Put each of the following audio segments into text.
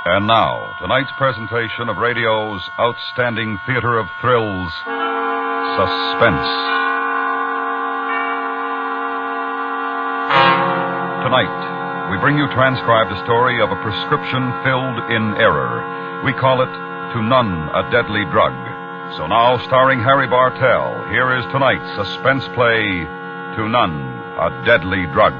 And now, tonight's presentation of radio's outstanding theater of thrills, Suspense. Tonight, we bring you transcribed a story of a prescription filled in error. We call it To None a Deadly Drug. So now, starring Harry Bartell, here is tonight's suspense play, To None a Deadly Drug.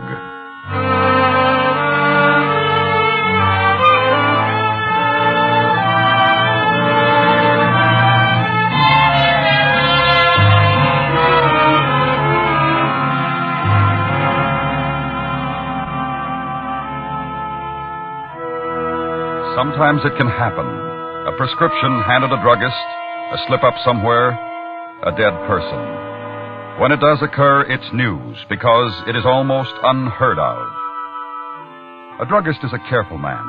Sometimes it can happen. A prescription handed a druggist, a slip-up somewhere, a dead person. When it does occur, it's news, because it is almost unheard of. A druggist is a careful man,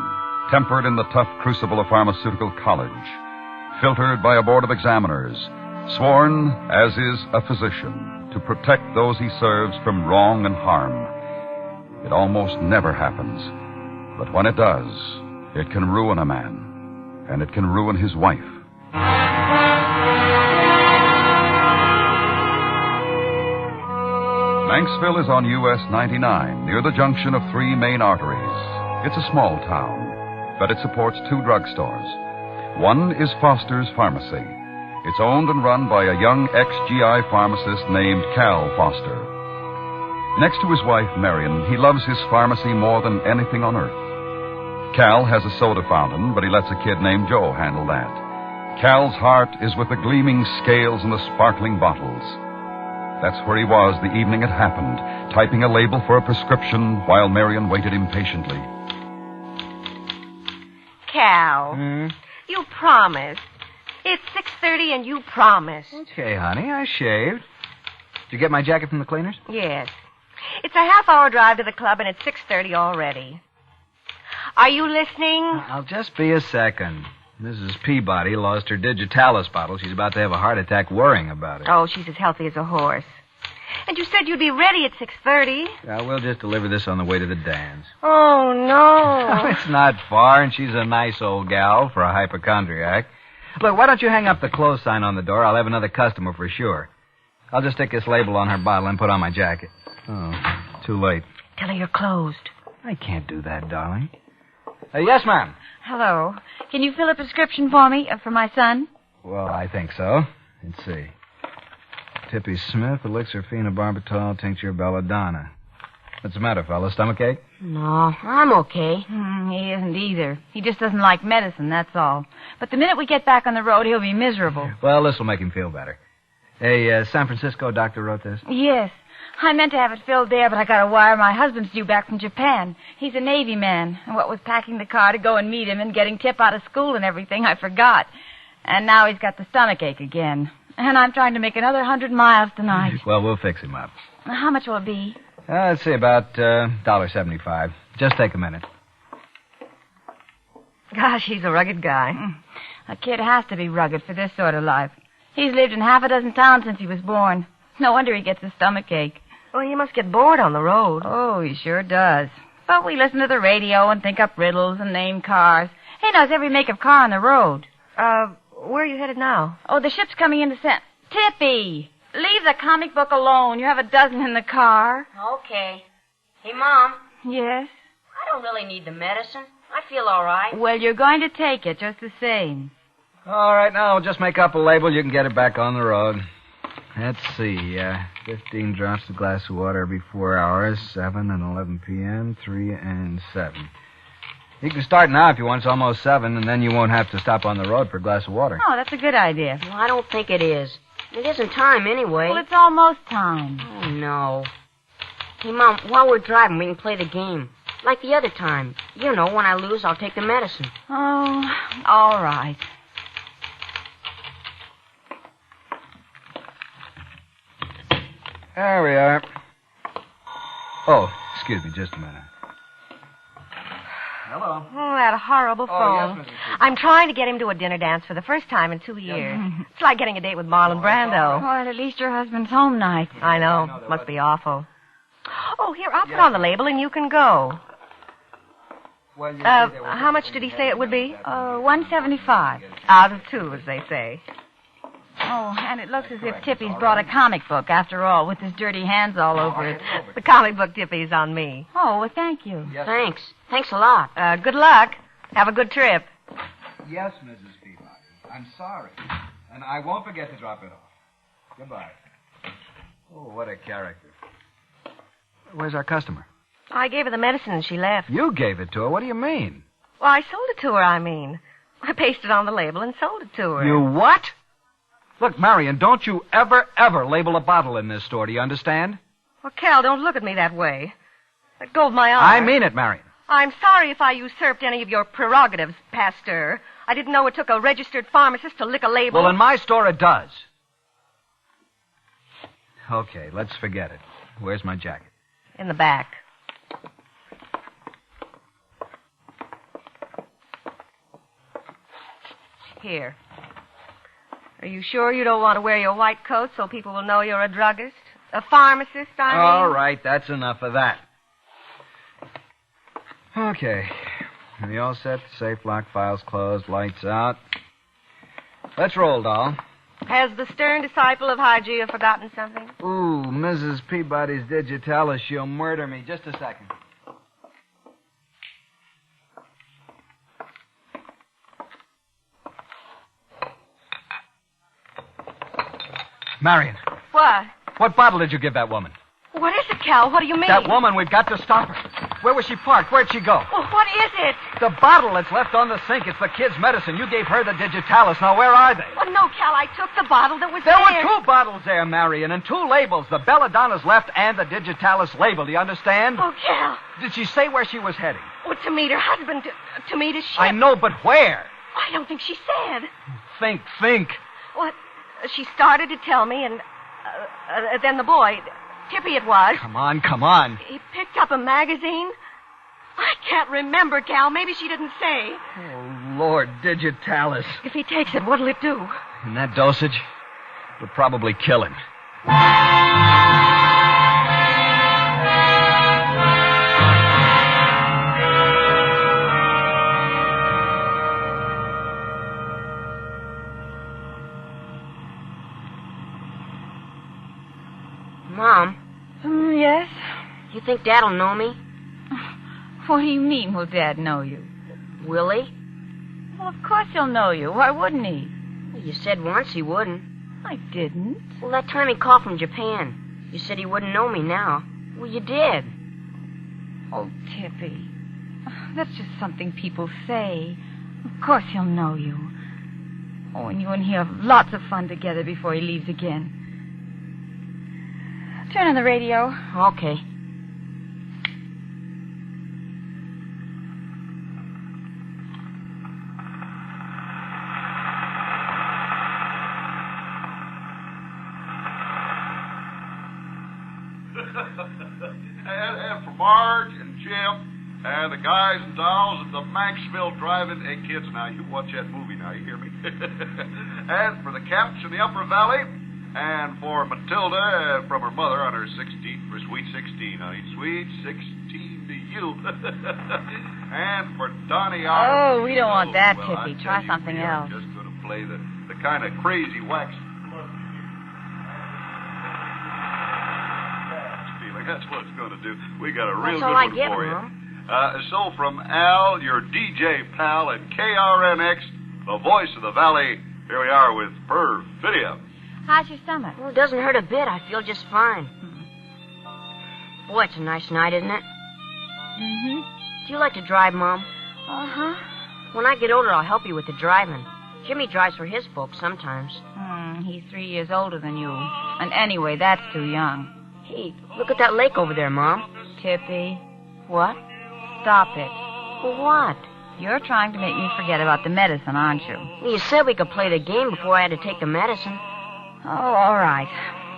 tempered in the tough crucible of pharmaceutical college, filtered by a board of examiners, sworn, as is a physician, to protect those he serves from wrong and harm. It almost never happens, but when it does, it can ruin a man, and it can ruin his wife. Manxville is on US 99, near the junction of three main arteries. It's a small town, but it supports two drugstores. One is Foster's Pharmacy. It's owned and run by a young ex-GI pharmacist named Cal Foster. Next to his wife, Marion, he loves his pharmacy more than anything on earth. Cal has a soda fountain, but he lets a kid named Joe handle that. Cal's heart is with the gleaming scales and the sparkling bottles. That's where he was the evening it happened, typing a label for a prescription while Marion waited impatiently. Cal, you promised. It's 6:30 and you promised. Okay, honey, I shaved. Did you get my jacket from the cleaners? Yes. It's a half-hour drive to the club and it's 6:30 already. Are you listening? I'll just be a second. Mrs. Peabody lost her digitalis bottle. She's about to have a heart attack worrying about it. Oh, she's as healthy as a horse. And you said you'd be ready at 6:30. Yeah, we'll just deliver this on the way to the dance. Oh, no. It's not far, and she's a nice old gal for a hypochondriac. Look, why don't you hang up the close sign on the door? I'll have another customer for sure. I'll just stick this label on her bottle and put on my jacket. Oh, too late. Tell her you're closed. I can't do that, darling. Yes, ma'am. Hello. Can you fill a prescription for me, for my son? Well, I think so. Let's see. Tippy Smith, elixir phenobarbital, tincture belladonna. What's the matter, fella? Stomachache? No, I'm okay. He isn't either. He just doesn't like medicine, that's all. But the minute we get back on the road, he'll be miserable. Well, this will make him feel better. Hey, San Francisco doctor wrote this? Yes. I meant to have it filled there, but I got a wire. My husband's due back from Japan. He's a Navy man. And what with packing the car to go and meet him and getting Tip out of school and everything, I forgot. And now he's got the stomachache again. And I'm trying to make another 100 miles tonight. Well, we'll fix him up. How much will it be? Let's see, about $1.75. Just take a minute. Gosh, he's a rugged guy. A kid has to be rugged for this sort of life. He's lived in half a dozen towns since he was born. No wonder he gets a stomachache. Well, he must get bored on the road. Oh, he sure does. But we listen to the radio and think up riddles and name cars. He knows every make of car on the road. Where are you headed now? Oh, the ship's coming into Tippy! Leave the comic book alone. You have a dozen in the car. Okay. Hey, Mom. Yes? I don't really need the medicine. I feel all right. Well, you're going to take it just the same. All right, now we'll just make up a label. You can get it back on the road. Let's see. 15 drops of glass of water every 4 hours, 7 and 11 p.m., 3 and 7. You can start now if you want. It's almost 7, and then you won't have to stop on the road for a glass of water. Oh, that's a good idea. Well, I don't think it is. It isn't time anyway. Well, it's almost time. Oh, no. Hey, Mom, while we're driving, we can play the game. Like the other time. You know, when I lose, I'll take the medicine. Oh, all right. There we are. Oh, excuse me just a minute. Hello. Oh, that horrible phone. Yes, Mrs. I'm trying to get him to a dinner dance for the first time in 2 years. It's like getting a date with Marlon Brando. Well, at least your husband's home night. I know. Must be awful. Oh, here, I'll put on the label and you can go. Well, you see, there were how much did he say it would be? $175. Out of two, as they say. Oh, and it looks as if Tippy's brought a comic book, after all, with his dirty hands all over it. The comic book Tippy's on me. Oh, well, thank you. Yes. Thanks. Thanks a lot. Good luck. Have a good trip. Yes, Mrs. Peabody. I'm sorry. And I won't forget to drop it off. Goodbye. Oh, what a character. Where's our customer? I gave her the medicine and she left. You gave it to her. What do you mean? Well, I sold it to her, I mean. I pasted on the label and sold it to her. You what? Look, Marion, don't you ever label a bottle in this store. Do you understand? Well, Cal, don't look at me that way. Let go of my arm. I mean it, Marion. I'm sorry if I usurped any of your prerogatives, Pasteur. I didn't know it took a registered pharmacist to lick a label. Well, in my store, it does. Okay, let's forget it. Where's my jacket? In the back. Here. Are you sure you don't want to wear your white coat so people will know you're a druggist? A pharmacist, I mean? All right, that's enough of that. Okay. Are you all set? Safe lock, files closed, lights out. Let's roll, doll. Has the stern disciple of Hygeia forgotten something? Ooh, Mrs. Peabody's digitalis. She'll murder me. Just a second. Marion, What? what bottle did you give that woman? What is it, Cal? What do you mean? That woman, we've got to stop her. Where was she parked? Where'd she go? Well, what is it? The bottle that's left on the sink. It's the kid's medicine. You gave her the digitalis. Now, where are they? Oh, no, Cal, I took the bottle that was There there. were two bottles there, Marion, and two labels. The belladonna's left and the digitalis label. Do you understand? Oh, Cal. Did she say where she was heading? Oh, to meet her husband, to meet his ship. I know, but where? I don't think she said. Think. What? She started to tell me, and then the boy, Tippy it was, Come on. he picked up a magazine. I can't remember, Cal. Maybe she didn't say. Oh, Lord, digitalis. If he takes it, what'll it do? In that dosage, it'll probably kill him. Mom, Yes? you think Dad'll know me? What do you mean, will Dad know you? Will he? Well, of course he'll know you. Why wouldn't he? You said once he wouldn't. I didn't. Well, that time he called from Japan. You said he wouldn't know me now. Well, you did. Oh, Tippy. That's just something people say. Of course he'll know you. Oh, and you and he have lots of fun together before he leaves again. Turn on the radio. Okay. and for Marge and Jim and the guys and dolls at the Maxville Drive-In. Hey, kids, now, you watch that movie now, you hear me? And for the Caps in the Upper Valley, and for Matilda from her mother on her 16th, her sweet 16, honey. Sweet 16 to you. And for Donnie Oh, we don't want that, well, Tippy. I Try tell you, something we are else. just going to play the kind of crazy wax feeling. That's what it's going to do. We got a real That's all good I one get, for you. Mom. So from Al, your DJ pal at KRNX, the voice of the valley, here we are with Perfidia. How's your stomach? Well, it doesn't hurt a bit. I feel just fine. Boy, it's a nice night, isn't it? Mm-hmm. Do you like to drive, Mom? Uh-huh. When I get older, I'll help you with the driving. Jimmy drives for his folks sometimes. He's 3 years older than you. And anyway, that's too young. Hey, look at that lake over there, Mom. Tippy, What? stop it. Well, what? You're trying to make me forget about the medicine, aren't you? Well, you said we could play the game before I had to take the medicine. Oh, all right.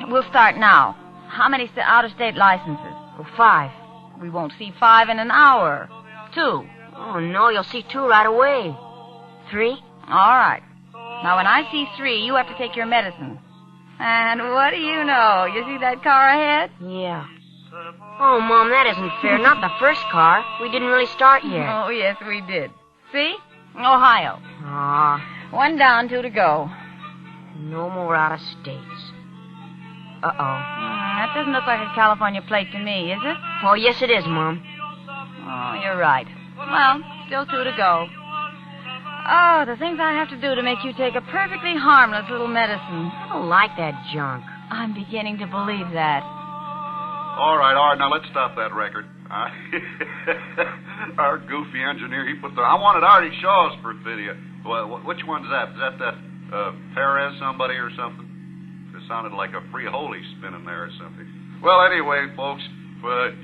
We'll start now. How many out-of-state licenses? Well, 5. We won't see 5 in an hour. 2. Oh, no, you'll see 2 right away. 3? All right. Now, when I see 3, you have to take your medicine. And what do you know? You see that car ahead? Yeah. Oh, Mom, that isn't fair. Not the first car. We didn't really start yet. Oh, yes, we did. See? Ohio. Aw, 1 down, 2 to go. no more out of states. Uh-oh. That doesn't look like a California plate to me, is it? Oh, yes, it is, Mom. Oh, you're right. Well, still 2 to go. Oh, the things I have to do to make you take a perfectly harmless little medicine. I don't like that junk. I'm beginning to believe that. All right. Now let's stop that record. Our goofy engineer, he put I wanted Artie Shaw's for video. Well, which one's that? Is that Perez somebody or something? It sounded like a free holy spinning there or something. Well, anyway, folks,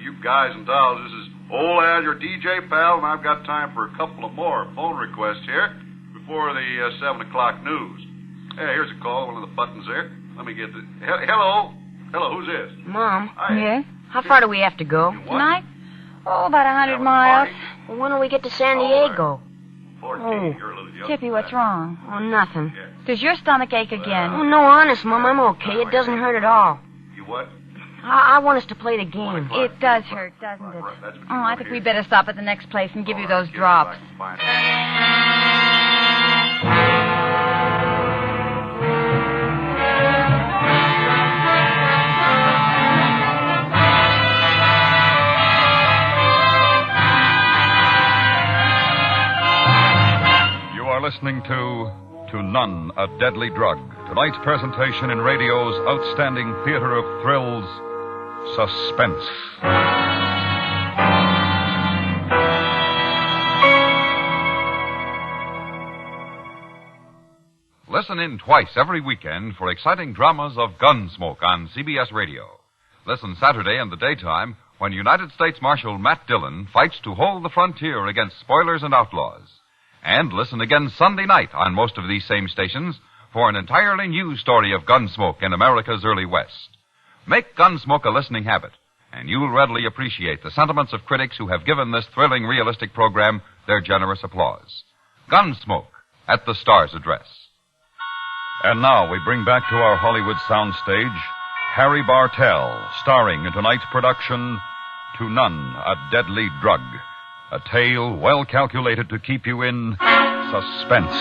you guys and dolls, this is old Al, your DJ pal, and I've got time for a couple of more phone requests here before the 7 o'clock news. Hey, here's a call, one of the buttons there. Let me get the... Hello? Hello, who's this? Mom, Hi. Yes? how far do we have to go? You what? Tonight? Oh, about 100 Having a miles. party? Well, when do we get to San Oh, Diego? 14. Oh. You're a little young. Tippy, for what's that. wrong? Oh, nothing. Yeah. Does your stomach ache again? Oh, no, honest, Mom, I'm okay. It doesn't hurt at all. You what? I want us to play the game. It does hurt, doesn't it? Right, that's what Oh, you I want think to we hear. better stop at the next place and give you All right, those get it drops. back and find You are listening to None, a Deadly Drug. Tonight's presentation in radio's outstanding theater of thrills, Suspense. Listen in twice every weekend for exciting dramas of Gunsmoke on CBS Radio. Listen Saturday in the daytime when United States Marshal Matt Dillon fights to hold the frontier against spoilers and outlaws. And listen again Sunday night on most of these same stations for an entirely new story of Gunsmoke in America's early West. Make Gunsmoke a listening habit, and you'll readily appreciate the sentiments of critics who have given this thrilling, realistic program their generous applause. Gunsmoke, at the Star's address. And now we bring back to our Hollywood soundstage Harry Bartell, starring in tonight's production, To None, a Deadly Drug. A tale well calculated to keep you in suspense.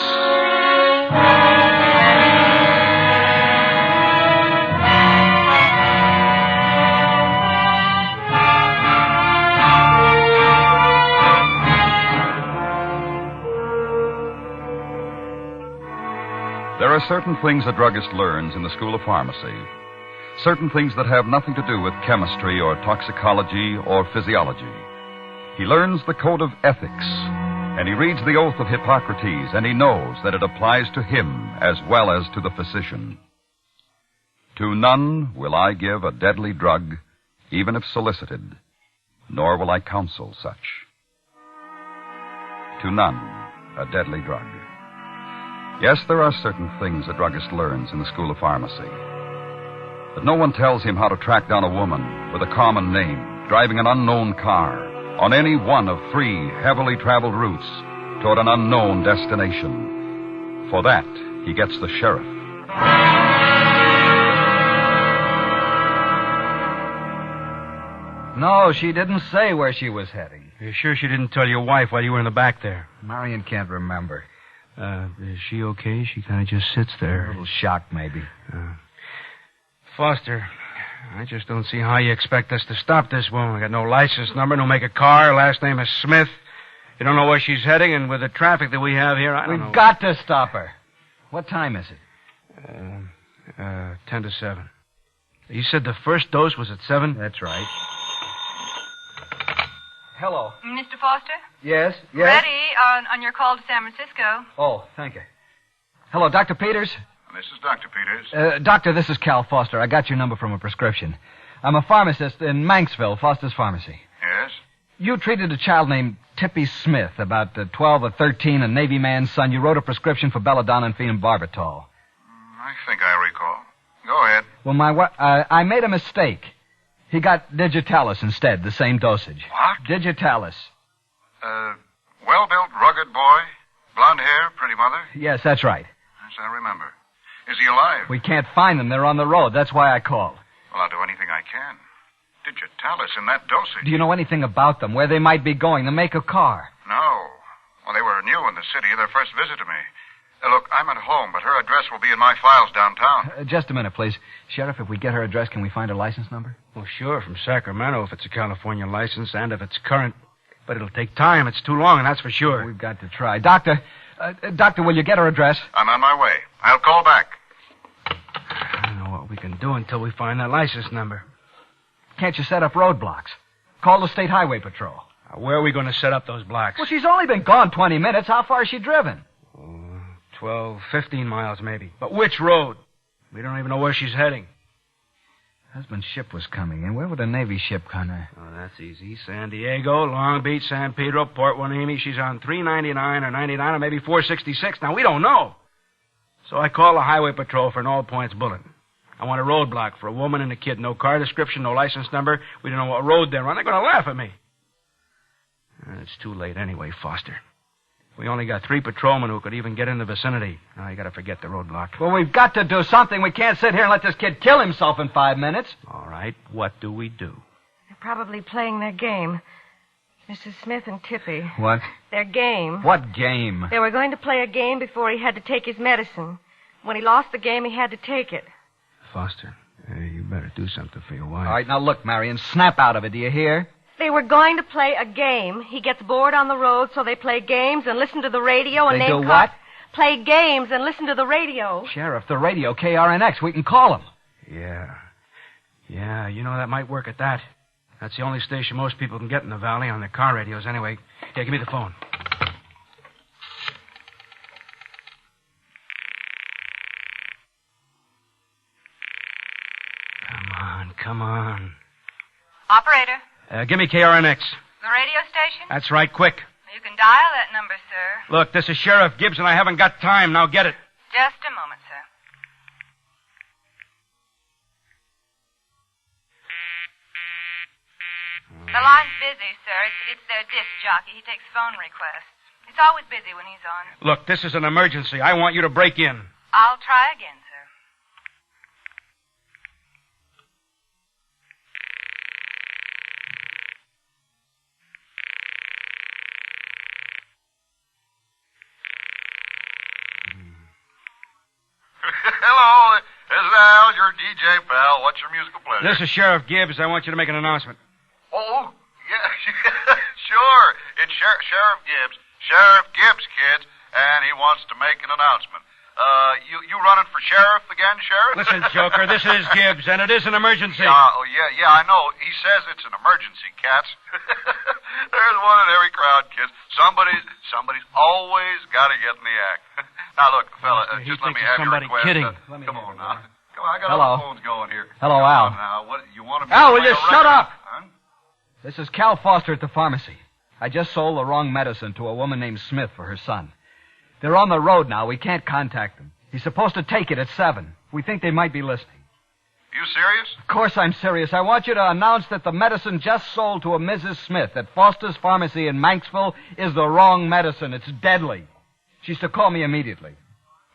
There are certain things a druggist learns in the School of Pharmacy. Certain things that have nothing to do with chemistry or toxicology or physiology. He learns the code of ethics, and he reads the oath of Hippocrates, and he knows that it applies to him as well as to the physician. To none will I give a deadly drug, even if solicited, nor will I counsel such. To none a deadly drug. Yes, there are certain things a druggist learns in the School of Pharmacy. But no one tells him how to track down a woman with a common name, driving an unknown car, on any one of 3 heavily traveled routes toward an unknown destination. For that, he gets the sheriff. No, she didn't say where she was heading. You're sure she didn't tell your wife while you were in the back there? Marion can't remember. Is she okay? She kind of just sits A there. little shocked, maybe. Foster, I just don't see how you expect us to stop this woman. We got no license number, no make of car. Last name is Smith. You don't know where she's heading, and with the traffic that we have here, I don't know. We've got to stop her. What time is it? 10 to 7. You said the first dose was at 7? That's right. Hello. Mr. Foster? Yes? Ready on your call to San Francisco. Oh, thank you. Hello, Dr. Peters? This is Dr. Peters. Doctor, this is Cal Foster. I got your number from a prescription. I'm a pharmacist in Manxville, Foster's Pharmacy. Yes? You treated a child named Tippy Smith, about 12 or 13, a Navy man's son. You wrote a prescription for belladonna and phenobarbital. I think I recall. Go ahead. Well, I made a mistake. He got digitalis instead, the same dosage. What? Digitalis. Well-built, rugged boy. Blonde hair, pretty mother. Yes, that's right. Yes, I remember. Is he alive? We can't find them. They're on the road. That's why I called. Well, I'll do anything I can. did you tell us in that dosage? Do you know anything about them, where they might be going, the make of car? No. Well, they were new in the city, their first visit to me. Look, I'm at home, but her address will be in my files downtown. Just a minute, please. Sheriff, if we get her address, can we find her license number? Well, sure, from Sacramento if it's a California license and if it's current. But it'll take time. It's too long, and that's for sure. We've got to try. Doctor, will you get her address? I'm on my way. I'll call back. I don't know what we can do until we find that license number. Can't you set up roadblocks? Call the State Highway Patrol. Where are we going to set up those blocks? Well, she's only been gone 20 minutes. How far has she driven? 12, 15 miles maybe. But which road? We don't even know where she's heading. Husband's ship was coming in. Where would a Navy ship come in? Oh, that's easy. San Diego, Long Beach, San Pedro, Port Hueneme. She's on 399 or 99 or maybe 466. Now, we don't know. So I call the Highway Patrol for an all-points bulletin. I want a roadblock for a woman and a kid. No car description, no license number. We don't know what road they're on. They're going to laugh at me. It's too late anyway, Foster. We only got 3 patrolmen who could even get in the vicinity. Now, you got to forget the roadblock. Well, we've got to do something. We can't sit here and let this kid kill himself in 5 minutes. All right, what do we do? They're probably playing their game. Mrs. Smith and Tippy. What? Their game. What game? They were going to play a game before he had to take his medicine. When he lost the game, he had to take it. Foster, you better do something for your wife. All right, now look, Marion, snap out of it, do you hear? They were going to play a game. He gets bored on the road, so they play games and listen to the radio and They name do what? Play games and listen to the radio. Sheriff, the radio, KRNX. We can call him. Yeah, you know, that might work at that. That's the only station most people can get in the valley on their car radios anyway. Here, give me the phone. Come on. Operator, Give me KRNX. the radio station? That's right, quick. You can dial that number, sir. Look, this is Sheriff Gibbs, and I haven't got time. Now get it. Just a moment, sir. The line's busy, sir. It's their disc jockey. He takes phone requests. It's always busy when he's on. Look, this is an emergency. I want you to break in. I'll try again, sir. Hello, this is Al, your DJ pal. What's your musical pleasure? This is Sheriff Gibbs. I want you to make an announcement. Oh, yeah, sure. It's Sheriff Gibbs. Sheriff Gibbs, kids, and he wants to make an announcement. You running for sheriff again, Sheriff? Listen, Joker, this is Gibbs, and it is an emergency. Yeah, I know. He says it's an emergency, cats. There's one in every crowd, kids. Somebody's always got to get in the act. Now, look, fella, just let me have your request. Kidding. Come on now. Come on, I got Hello. all the phones going here. Hello, Come Al. on now, what, you want to be Al, will you playing a shut record? up? Huh? This is Cal Foster at the pharmacy. I just sold the wrong medicine to a woman named Smith for her son. They're on the road now. We can't contact them. He's supposed to take it at 7. We think they might be listening. You serious? Of course I'm serious. I want you to announce that the medicine just sold to a Mrs. Smith at Foster's Pharmacy in Manxville is the wrong medicine. It's deadly. She's to call me immediately.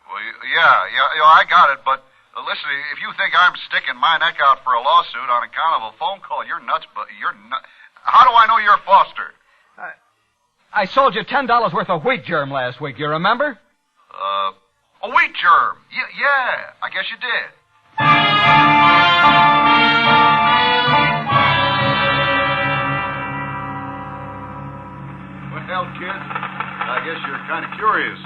Well, yeah, I got it, but listen, if you think I'm sticking my neck out for a lawsuit on account of a phone call, you're nuts, but you're nuts. How do I know you're Foster? I sold you $10 worth of wheat germ last week, you remember? A wheat germ. Yeah, I guess you did. Well, kids, I guess you're kind of curious.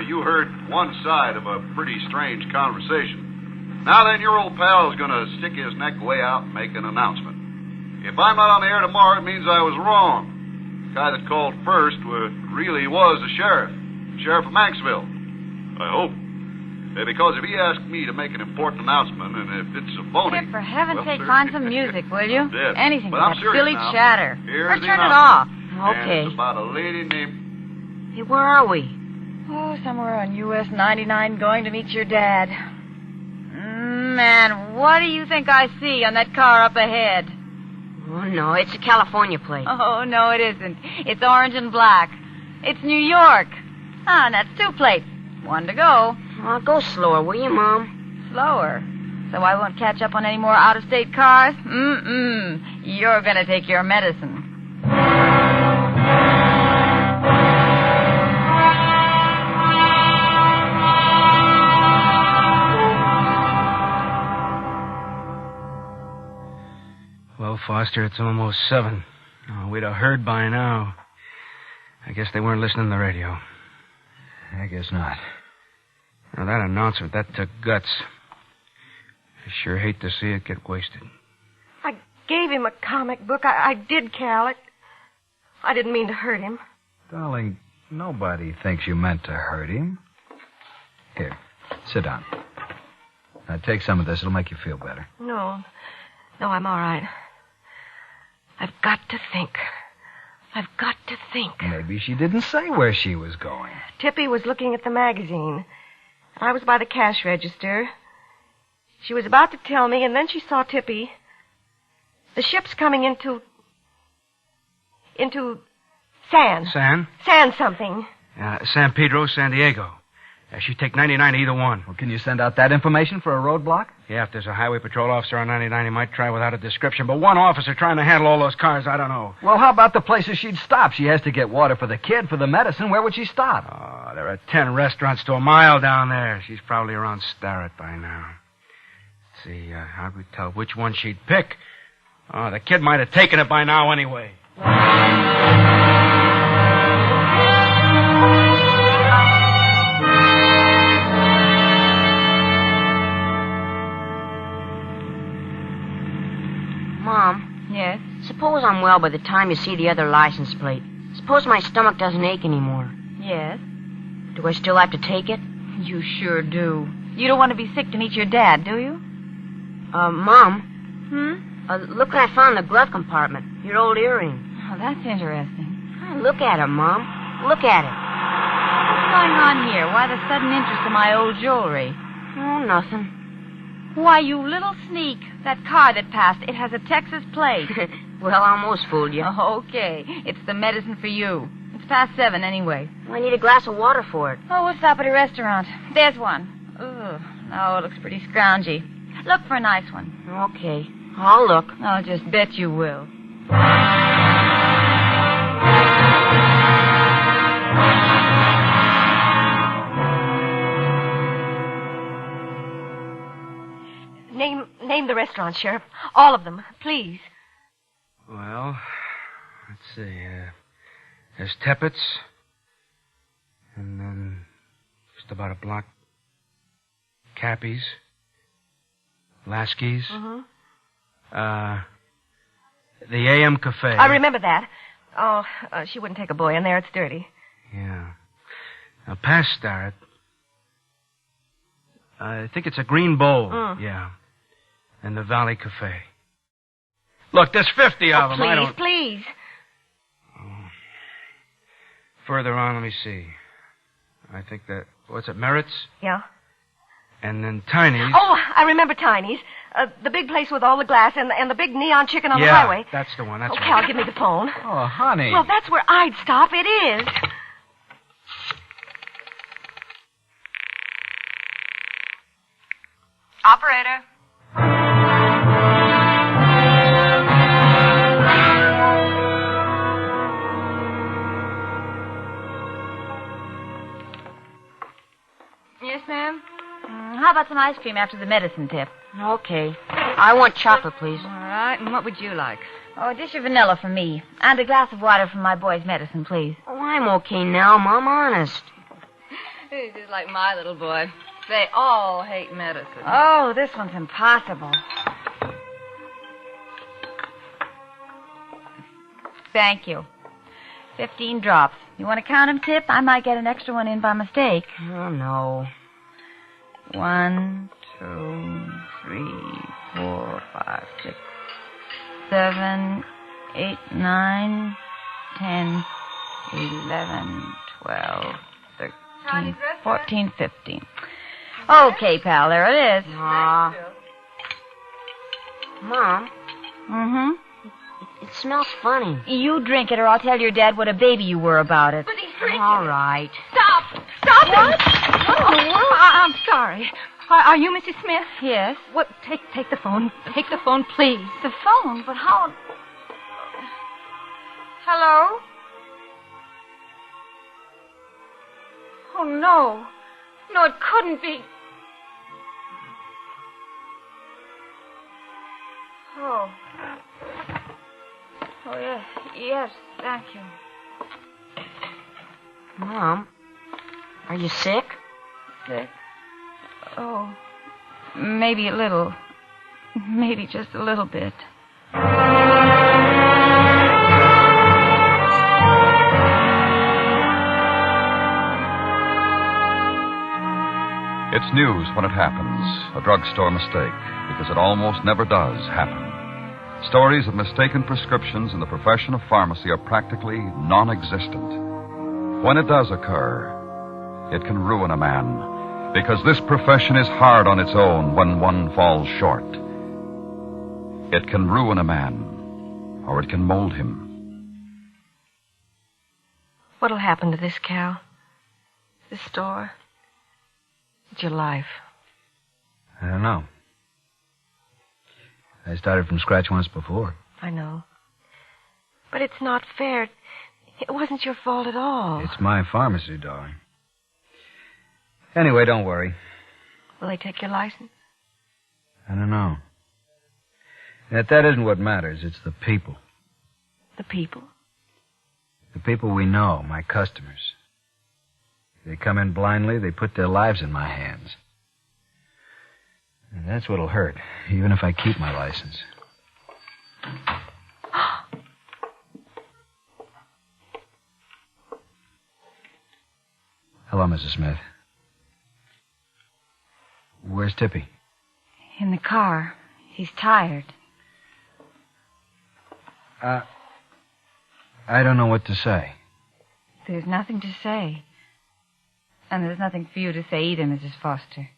You heard one side of a pretty strange conversation. Now then, your old pal is going to stick his neck way out and make an announcement. If I'm not on the air tomorrow, it means I was wrong. The guy that called first really was the sheriff of Manxville. I hope. Because if he asked me to make an important announcement, and if it's a phony... Kid, for heaven's well, sake, sir, find some music, will you? Yes. Anything But but I'm that serious silly now. chatter. Here's Or the turn it off. announcement. Okay. And it's about a lady named... Hey, where are we? Oh, somewhere on US 99 going to meet your dad. Man, what do you think I see on that car up ahead? Oh, no, it's a California plate. Oh, no, it isn't. It's orange and black. It's New York. Ah, and that's 2 plates. 1 to go. Oh, go slower, will you, Mom? Slower. So I won't catch up on any more out-of-state cars? You're going to take your medicine. Well, Foster, it's almost 7. Oh, we'd have heard by now. I guess they weren't listening to the radio. I guess not. Now, that announcement, that took guts. I sure hate to see it get wasted. I gave him a comic book. I did, Cal. I didn't mean to hurt him. Darling, nobody thinks you meant to hurt him. Here, sit down. Now, take some of this. It'll make you feel better. No, I'm all right. I've got to think. Maybe she didn't say where she was going. Tippy was looking at the magazine. I was by the cash register. She was about to tell me, and then she saw Tippy. The ship's coming into San. San? San something. San Pedro, San Diego. She'd take 99 either one. Well, can you send out that information for a roadblock? Yeah, if there's a highway patrol officer on 99, he might try without a description. But one officer trying to handle all those cars, I don't know. Well, how about the places she'd stop? She has to get water for the kid, for the medicine. Where would she stop? Oh, there are 10 restaurants to a mile down there. She's probably around Starrett by now. Let's see, how'd we tell which one she'd pick? Oh, the kid might have taken it by now anyway. Mom. Yes? Suppose I'm well by the time you see the other license plate. Suppose my stomach doesn't ache anymore. Yes? Do I still have to take it? You sure do. You don't want to be sick to meet your dad, do you? Mom. Look what I found in the glove compartment. Your old earring. Oh, that's interesting. Look at it, Mom. Look at it. What's going on here? Why the sudden interest in my old jewelry? Oh, nothing. Why, you little sneak. That car that passed, it has a Texas plate. Well, I almost fooled you. Okay. It's the medicine for you. It's past 7 anyway. I need a glass of water for it. Oh, we'll stop at a restaurant. There's one. Ugh. Oh, it looks pretty scroungy. Look for a nice one. Okay. I'll look. I'll just bet you will. Name the restaurants, Sheriff. All of them, please. Well, let's see. There's Teppett's. And then just about a block, Cappy's. Lasky's. The AM Cafe. I remember that. Oh, she wouldn't take a boy in there. It's dirty. Yeah. Now, past Starrett. I think it's a Green Bowl. Yeah. And the Valley Cafe. Look, there's 50 of them. Please. Oh. Further on, let me see. I think that... What's it, Merritt's? Yeah. And then Tiny's. Oh, I remember Tiny's. The big place with all the glass and the big neon chicken on the highway. Yeah, that's the one. That's okay, right. Cal, give me the phone. Oh, honey. Well, that's where I'd stop. It is. Operator. Yes, ma'am? How about some ice cream after the medicine tip? Okay. I want chocolate, please. All right, and what would you like? Oh, a dish of vanilla for me. And a glass of water for my boy's medicine, please. Oh, I'm okay now, Mom, honest. He's just like my little boy. They all hate medicine. Oh, this one's impossible. Thank you. 15 drops. You want to count them, Tip? I might get an extra one in by mistake. Oh, no. 1, 2, 3, 4, 5, 6, 7, 8, 9, 10, 11, 12, 13, 14, 15. Okay, pal, there it is. Mom. Mm-hmm. It smells funny. You drink it or I'll tell your dad what a baby you were about it. But he's drinking. All right. Stop it. I'm sorry. Are you Mrs. Smith? Yes. What? Take the phone. Take the phone, please. The phone? But how... Hello? Oh, no. No, it couldn't be. Oh. Oh, yes. Yes, thank you. Mom, are you sick? Sick? Oh, maybe a little. Maybe just a little bit. It's news when it happens, a drugstore mistake, because it almost never does happen. Stories of mistaken prescriptions in the profession of pharmacy are practically non-existent. When it does occur, it can ruin a man, because this profession is hard on its own when one falls short. It can ruin a man, or it can mold him. What'll happen to this, Cal? This store? It's your life. I don't know. I started from scratch once before. I know. But it's not fair. It wasn't your fault at all. It's my pharmacy, darling. Anyway, don't worry. Will they take your license? I don't know. Yet that isn't what matters. It's the people. The people? The people we know, my customers. They come in blindly, they put their lives in my hands. And that's what'll hurt, even if I keep my license. Hello, Mrs. Smith. Where's Tippy? In the car. He's tired. I don't know what to say. There's nothing to say. And there's nothing for you to say either, Mrs. Foster.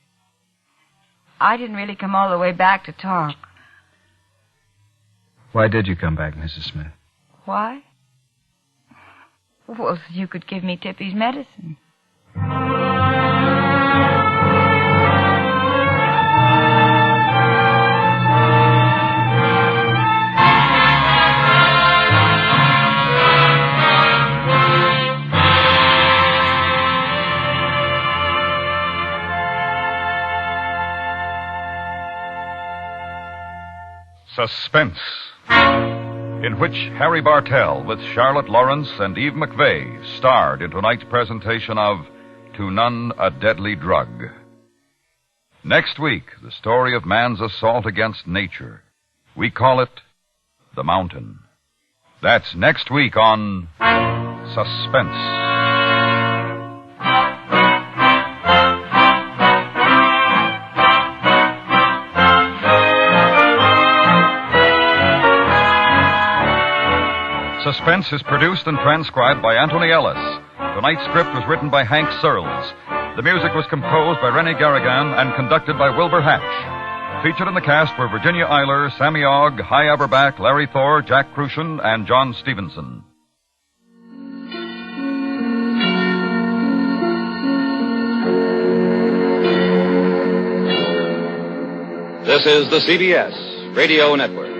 I didn't really come all the way back to talk. Why did you come back, Mrs. Smith? Why? Well, so you could give me Tippy's medicine. Suspense, in which Harry Bartell with Charlotte Lawrence and Eve McVeigh starred in tonight's presentation of To None a Deadly Drug. Next week, the story of man's assault against nature. We call it The Mountain. That's next week on Suspense. Suspense is produced and transcribed by Anthony Ellis. Tonight's script was written by Hank Searles. The music was composed by Rennie Garrigan and conducted by Wilbur Hatch. Featured in the cast were Virginia Eiler, Sammy Ogg, Hy Aberback, Larry Thor, Jack Crucian, and John Stevenson. This is the CBS Radio Network.